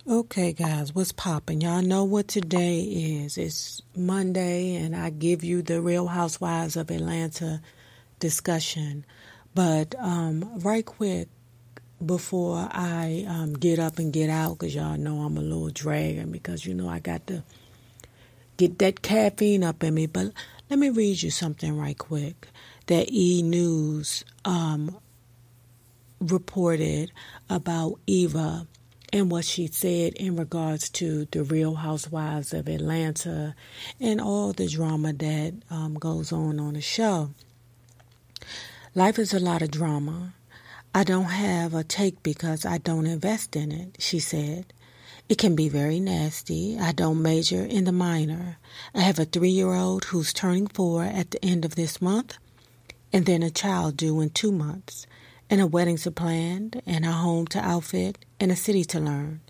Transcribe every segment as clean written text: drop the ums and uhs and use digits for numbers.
Okay, guys, what's poppin'? Y'all know what today is. It's Monday, and I give you the Real Housewives of Atlanta discussion. But right quick, before I get up and get out, because y'all know I'm a little dragging, because, I got to get that caffeine up in me. But let me read you something right quick that E! News reported about Eva and what she said in regards to the Real Housewives of Atlanta and all the drama that goes on the show. Life is a lot of drama. I don't have a take because I don't invest in it, she said. It can be very nasty. I don't major in the minor. I have a 3-year-old who's turning 4 at the end of this month, and then a child due in 2 months. And a wedding to plan, and a home to outfit, and a city to learn.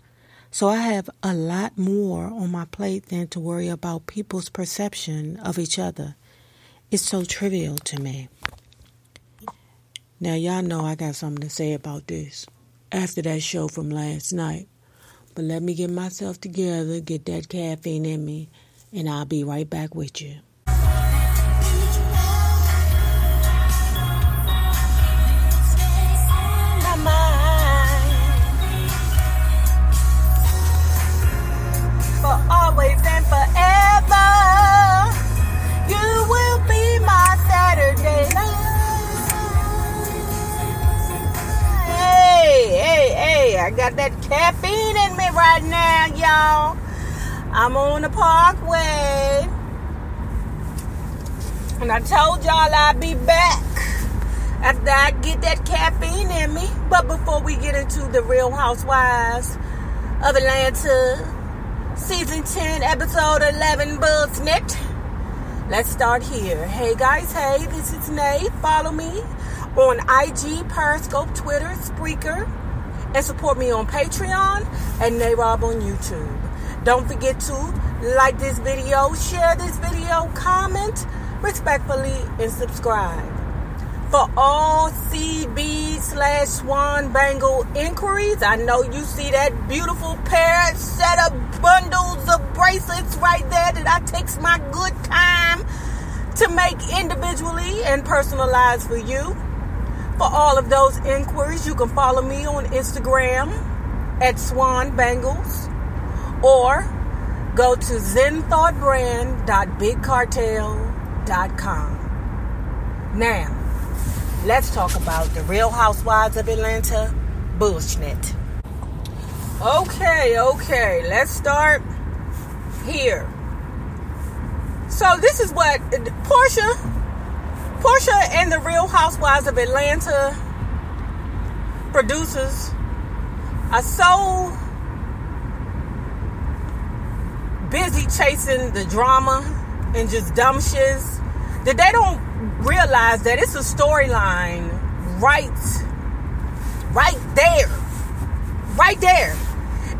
So I have a lot more on my plate than to worry about people's perception of each other. It's so trivial to me. Now, y'all know I got something to say about this after that show from last night. But let me get myself together, get that caffeine in me, and I'll be right back with you. Always and forever, you will be my Saturday night. Hey, I got that caffeine in me right now, y'all. I'm on the Parkway, and I told y'all I'd be back after I get that caffeine in me. But before we get into the Real Housewives of Atlanta Season 10, Episode 11, Bullsnit. Let's start here. Hey guys, hey, this is Nate. Follow me on IG, Periscope, Twitter, Spreaker, and support me on Patreon and NAROB on YouTube. Don't forget to like this video, share this video, comment respectfully, and subscribe. For all CB/Swan Bangle inquiries, I know you see that beautiful set of bundles of bracelets right there that I takes my good time to make individually and personalized for you. For all of those inquiries, you can follow me on Instagram at Swan Bangles or go to zenthoughtbrand.bigcartel.com. Now, let's talk about the Real Housewives of Atlanta bullshit. Okay, let's start here. So this is what Porsha and the Real Housewives of Atlanta producers are so busy chasing the drama and just dumb shiz that they don't realize that it's a storyline right there.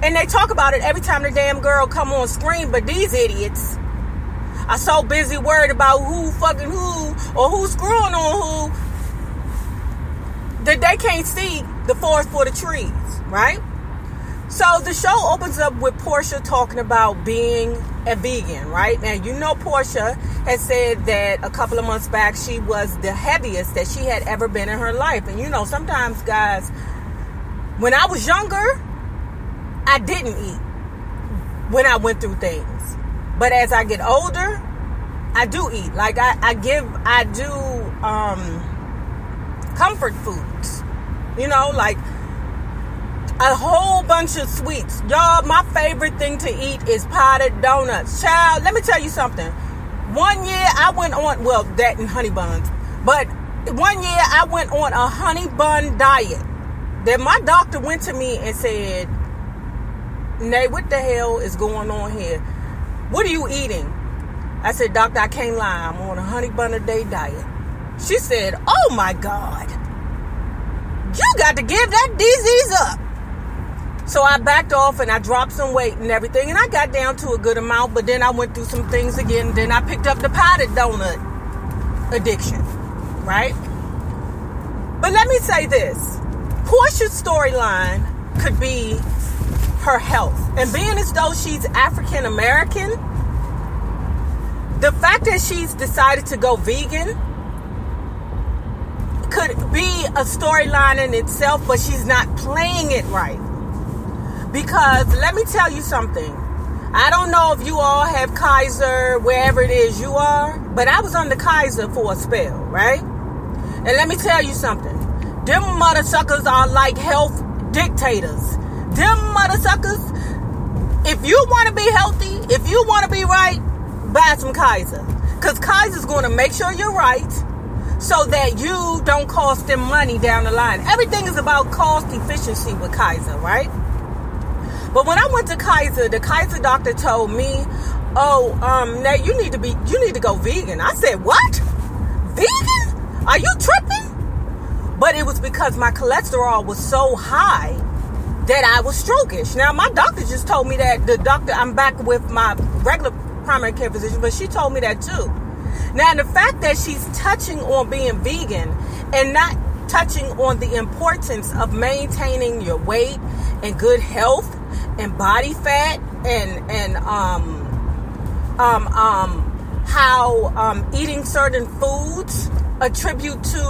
And they talk about it every time the damn girl come on screen, but these idiots are so busy worried about who fucking who or who's screwing on who that they can't see the forest for the trees, right? So the show opens up with Porsha talking about being a vegan, right? Now, you know Porsha has said that a couple of months back she was the heaviest that she had ever been in her life. And sometimes, guys, when I was younger, I didn't eat when I went through things. But as I get older, I do eat. Like I do comfort foods. Like a whole bunch of sweets. Y'all, my favorite thing to eat is potted donuts. Child, let me tell you something. One year I went on, that and honey buns. But one year I went on a honey bun diet. That my doctor went to me and said, Nay, what the hell is going on here? What are you eating? I said, Doctor, I can't lie. I'm on a honey bun a day diet. She said, oh my God. You got to give that disease up. So I backed off and I dropped some weight and everything. And I got down to a good amount. But then I went through some things again. Then I picked up the potted donut addiction. Right? But let me say this. Porscha's storyline could be her health. And being as though she's African American, the fact that she's decided to go vegan could be a storyline in itself, but she's not playing it right. Because let me tell you something. I don't know if you all have Kaiser wherever it is you are, but I was under Kaiser for a spell, right? And let me tell you something. Them mother suckers are like health dictators. Them mother suckers, if you want to be healthy, if you want to be right, buy some Kaiser. Because Kaiser's going to make sure you're right so that you don't cost them money down the line. Everything is about cost efficiency with Kaiser, right? But when I went to Kaiser, the Kaiser doctor told me, now you need to go vegan. I said, what? Vegan? Are you tripping? But it was because my cholesterol was so high that I was strokish. Now, my doctor just told me that. The doctor, I'm back with my regular primary care physician, but she told me that too. Now, the fact that she's touching on being vegan and not touching on the importance of maintaining your weight and good health and body fat and how eating certain foods attribute to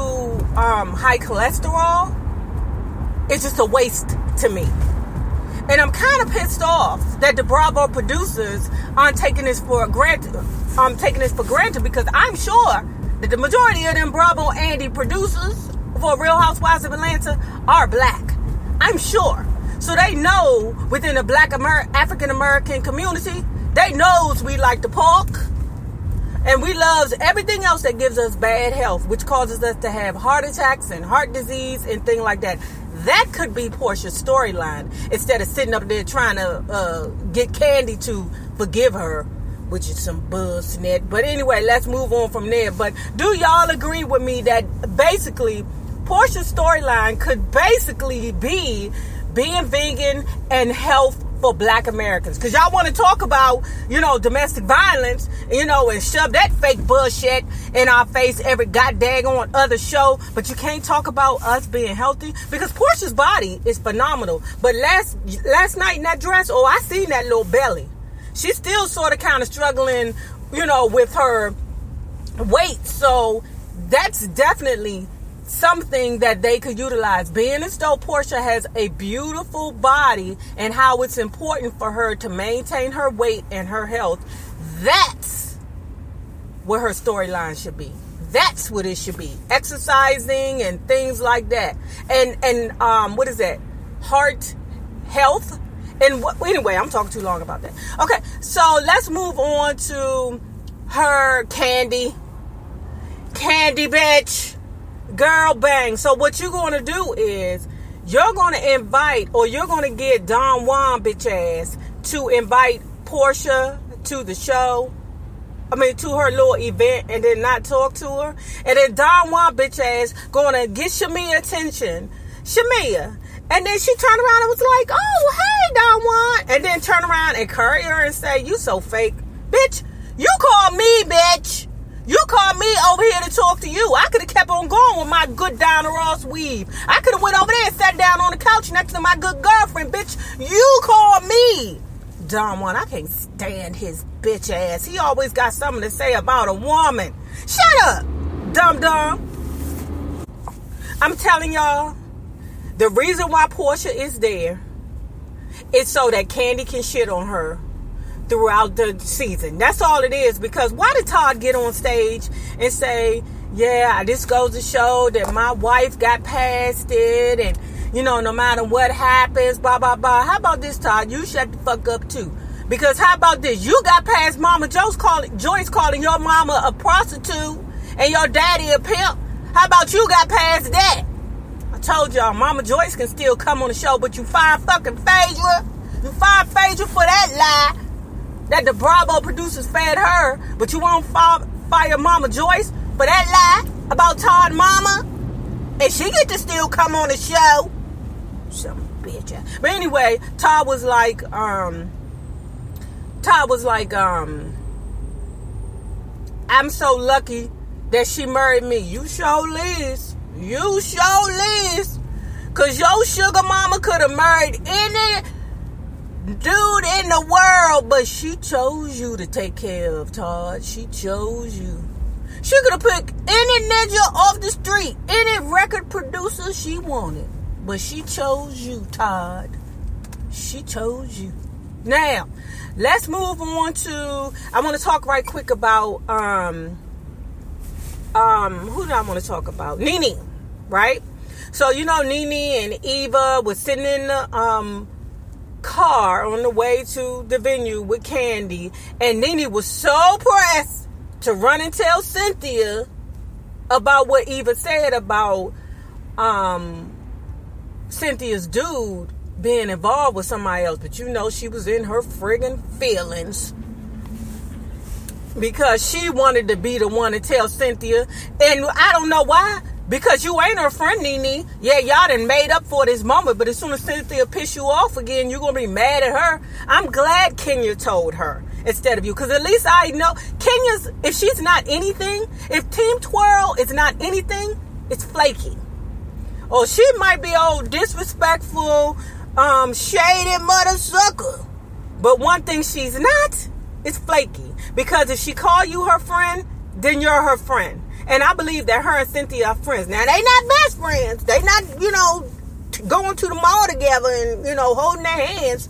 high cholesterol, it's just a waste to me. And I'm kind of pissed off that the Bravo producers aren't taking this for granted. I'm taking this for granted because I'm sure that the majority of them Bravo Andy producers for Real Housewives of Atlanta are black. I'm sure. So they know within the black African American community, they knows we like the pork and we loves everything else that gives us bad health, which causes us to have heart attacks and heart disease and things like that. That could be Porsha's storyline instead of sitting up there trying to get Kandi to forgive her, which is some bullshit. But anyway, let's move on from there. But do y'all agree with me that basically Porsha's storyline could basically be being vegan and health for black Americans? Because y'all want to talk about, domestic violence, and shove that fake bullshit in our face every goddamn on other show, but you can't talk about us being healthy? Because Porsha's body is phenomenal. But last night in that dress, I seen that little belly. She's still sort of kind of struggling, with her weight. So that's definitely something that they could utilize. Being as though Porsha has a beautiful body and how it's important for her to maintain her weight and her health, that's what her storyline should be. That's what it should be. Exercising and things like that. And what is that? Heart health. And anyway, I'm talking too long about that. Okay, so let's move on to her Kandi bitch. Girl, bang. So what you're going to do is you're going to invite, or you're going to get Don Juan bitch ass to invite Porsha to the show. To her little event, and then not talk to her. And then Don Juan bitch ass going to get Shamia attention. Shamia. And then she turned around and was like, oh, hey, Don Juan. And then turn around and curry her and say, you so fake. Bitch, you call me, bitch. You called me over here to talk to you. I could have kept on going with my good Diana Ross weave. I could have went over there and sat down on the couch next to my good girlfriend, bitch. You called me. Don Juan, I can't stand his bitch ass. He always got something to say about a woman. Shut up, dum-dum. I'm telling y'all, the reason why Porsha is there is so that Kandi can shit on her throughout the season. That's all it is. Because why did Todd get on stage and say, yeah, this goes to show that my wife got past it, and no matter what happens, blah blah blah. How about this, Todd? You shut the fuck up too. Because how about this? You got past Mama Joyce calling your mama a prostitute and your daddy a pimp. How about you got past that? I told y'all, Mama Joyce can still come on the show, but you fired fucking Phaedra. You fired Phaedra for that lie that the Bravo producers fed her, but you won't fire Mama Joyce for that lie about Todd Mama, and she get to still come on the show. Some bitch. But anyway, Todd was like, I'm so lucky that she married me. You sure is. You sure is. Cause your sugar mama could have married any dude in the world, but she chose you to take care of, Todd. She chose you. She could have picked any ninja off the street, any record producer she wanted, but she chose you, Todd. She chose you. Now, let's move on to, I want to talk right quick about, who do I want to talk about? Nene, right? So, you know, Nene and Eva was sitting in the car on the way to the venue with Kandi, and Nene was so pressed to run and tell Cynthia about what Eva said about Cynthia's dude being involved with somebody else. But you know, she was in her friggin' feelings because she wanted to be the one to tell Cynthia. And I don't know why, because you ain't her friend, Nene. Yeah, y'all done made up for this moment, but as soon as Cynthia piss you off again, you're gonna be mad at her. I'm glad Kenya told her instead of you, because at least I know Kenya's, if she's not anything, if Team Twirl is not anything, it's flaky. Oh, she might be old disrespectful, shady mother sucker, but one thing she's not is flaky, because if she call you her friend, then you're her friend. And I believe that her and Cynthia are friends. Now, they not best friends. They not, you know, going to the mall together and, you know, holding their hands,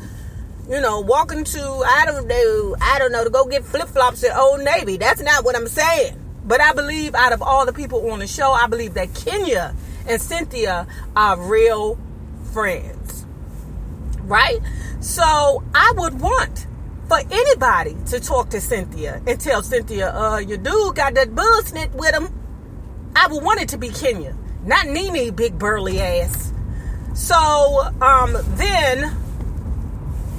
you know, walking to, I don't know, to go get flip-flops at Old Navy. That's not what I'm saying. But I believe out of all the people on the show, I believe that Kenya and Cynthia are real friends. Right? So I would want for anybody to talk to Cynthia and tell Cynthia, your dude got that bullshit with him. I would want it to be Kenya, not Nene, big burly ass. So then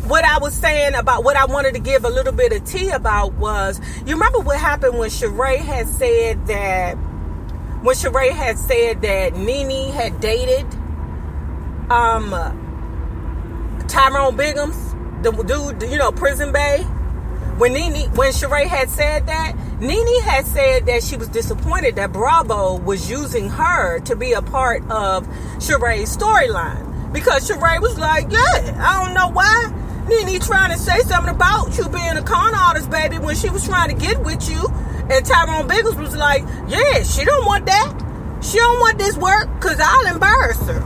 what I was saying about what I wanted to give a little bit of tea about was, you remember what happened when Sheree had said that Nene had dated Tyrone Biggums, the dude, you know, Prison Bay. When Sheree had said that, Nene had said that she was disappointed that Bravo was using her to be a part of Sheree's storyline, because Sheree was like, yeah, I don't know why Nene trying to say something about you being a con artist, baby, when she was trying to get with you. And Tyrone Biggums was like, yeah, she don't want that. She don't want this work because I'll embarrass her.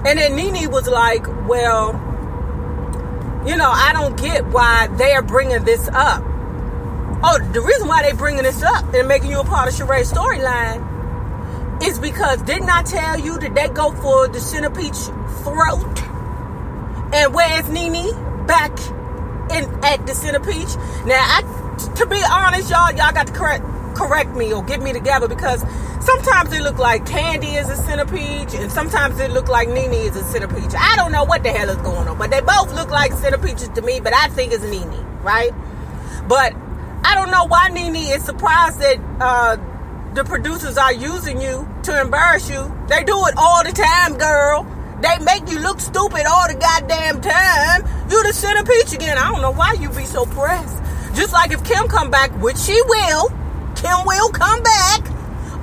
And then Nene was like, well, you know, I don't get why they're bringing this up. Oh, the reason why they're bringing this up and making you a part of Sheree's storyline is because, didn't I tell you that they go for the centipede throat? And where's Nene? Back at the centipede. Now, to be honest, y'all got to correct me or get me together, because sometimes it look like Kandi is a centipede and sometimes it look like Nene is a centipede. I don't know what the hell is going on, but they both look like centipedes to me, but I think it's Nene, right? But I don't know why Nene is surprised that the producers are using you to embarrass you. They do it all the time, girl. They make you look stupid all the goddamn time. You the centipede again. I don't know why you be so pressed. Just like if Kim come back, which she will. Kim will come back.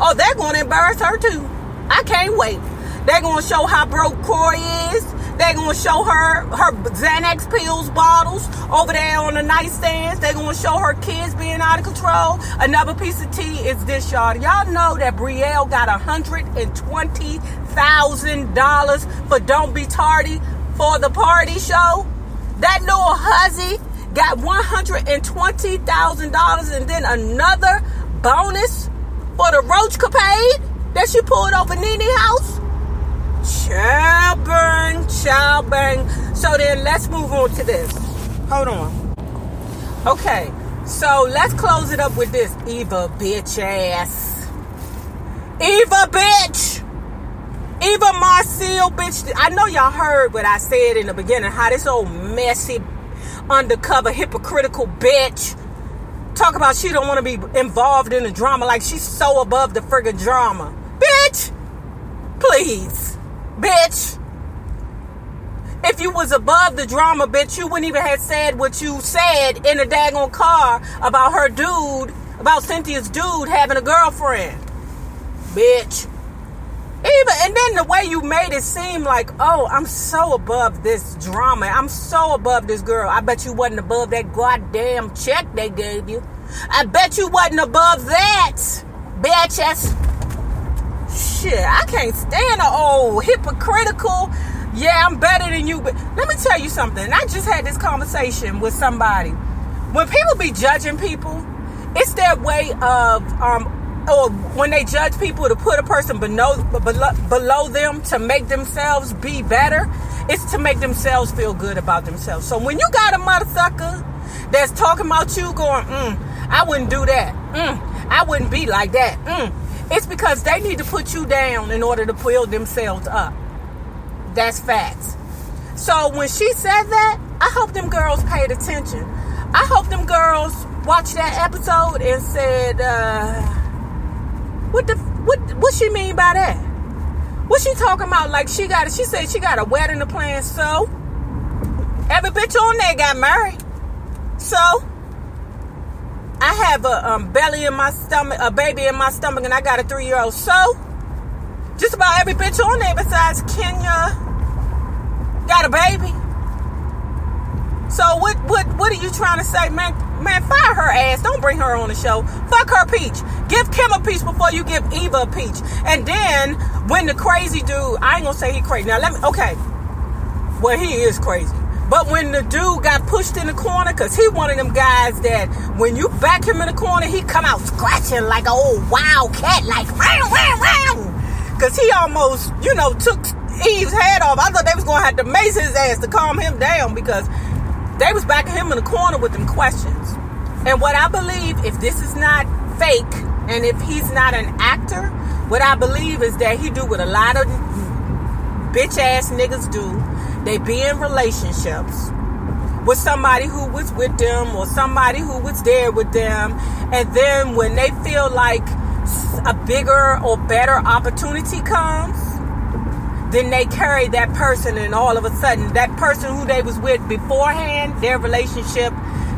Oh, they're going to embarrass her too. I can't wait. They're going to show how broke Corey is. They're going to show her Xanax pills bottles over there on the nightstands. They're going to show her kids being out of control. Another piece of tea is this, y'all. Y'all know that Brielle got $120,000 for Don't Be Tardy for the party show. That little hussy got $120,000 and then another bonus for the Roach Capade that she pulled over Nene's house. Child bang. So then let's move on to this. Hold on. Okay, so let's close it up with this Eva bitch ass. Eva bitch. Eva Marcille bitch. I know y'all heard what I said in the beginning, how this old messy, undercover, hypocritical bitch talk about she don't want to be involved in the drama, like she's so above the friggin' drama. Bitch, please. Bitch, if you was above the drama, bitch, you wouldn't even have said what you said in the daggone car about her dude, about Cynthia's dude having a girlfriend. Bitch. And then the way you made it seem like, oh, I'm so above this drama. I'm so above this girl. I bet you wasn't above that goddamn check they gave you. I bet you wasn't above that, bitches. Shit, I can't stand the old hypocritical, yeah, I'm better than you. But let me tell you something. I just had this conversation with somebody. When people be judging people, it's their way of, or when they judge people to put a person below them to make themselves be better, it's to make themselves feel good about themselves. So when you got a motherfucker that's talking about you going, I wouldn't do that. I wouldn't be like that. It's because they need to put you down in order to build themselves up. That's facts. So when she said that, I hope them girls paid attention. I hope them girls watched that episode and said, what she mean by that? What she talking about? Like she said she got a wedding to plan, so every bitch on there got married. So I have a belly in my stomach, a baby in my stomach, and I got a 3-year-old. So just about every bitch on there besides Kenya got a baby. So what are you trying to say, man? Man, fire her ass. Don't bring her on the show. Fuck her peach. Give Kim a peach before you give Eva a peach. And then when the crazy dude, I ain't gonna say he crazy. Now okay. Well, he is crazy. But when the dude got pushed in the corner, because he one of them guys that when you back him in the corner, he come out scratching like an old wild cat, like wow, wow, wow. Because he almost, took Eve's head off. I thought they was going to have to mace his ass to calm him down because they was backing him in the corner with them questions. And what I believe, if this is not fake, and if he's not an actor, what I believe is that he do what a lot of bitch-ass niggas do. They be in relationships with somebody who was with them or somebody who was there with them. And then when they feel like a bigger or better opportunity comes, then they carry that person, and all of a sudden that person who they was with beforehand, their relationship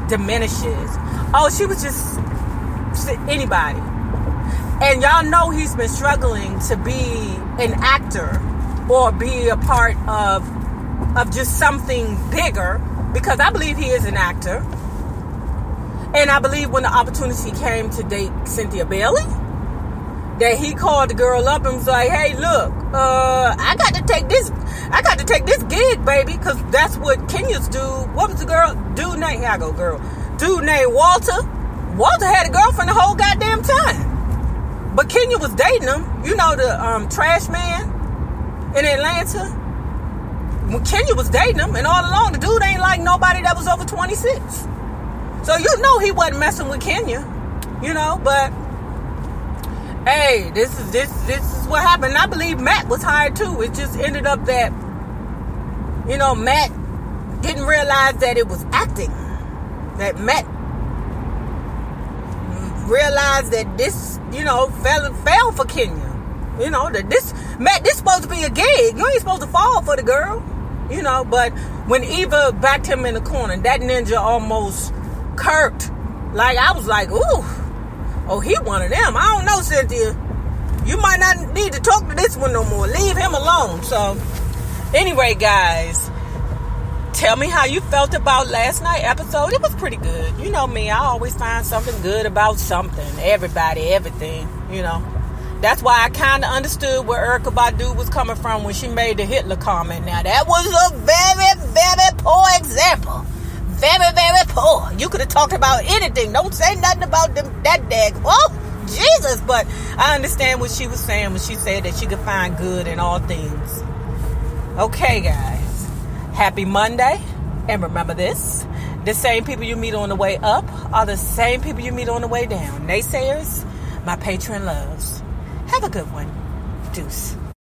diminishes. Oh, she was just anybody. And y'all know he's been struggling to be an actor or be a part of just something bigger, because I believe he is an actor. And I believe when the opportunity came to date Cynthia Bailey, that he called the girl up and was like, hey, look, I got to take this gig, baby, because that's what Kenyas do. What was the girl? Dude named Walter. Walter had a girlfriend the whole goddamn time. But Kenya was dating him. The trash man in Atlanta. When Kenya was dating him, and all along, the dude ain't like nobody that was over 26. So he wasn't messing with Kenya, but hey, this is what happened. And I believe Matt was hired too. It just ended up that, Matt didn't realize that it was acting. That Matt realized that this, fell for Kenya. That this supposed to be a gig. You ain't supposed to fall for the girl. But when Eva backed him in the corner, that ninja almost kirked. Like, I was like, ooh. Oh, he one of them. I don't know, Cynthia. You might not need to talk to this one no more. Leave him alone. So, anyway, guys, tell me how you felt about last night's episode. It was pretty good. You know me. I always find something good about something. Everybody, everything, That's why I kind of understood where Erykah Badu was coming from when she made the Hitler comment. Now, that was a very, very poor example. Very, very poor. You could have talked about anything. Don't say nothing about that dag. Oh, Jesus. But I understand what she was saying when she said that she could find good in all things. Okay, guys. Happy Monday. And remember this. The same people you meet on the way up are the same people you meet on the way down. Naysayers, my patron loves. Have a good one. Deuce.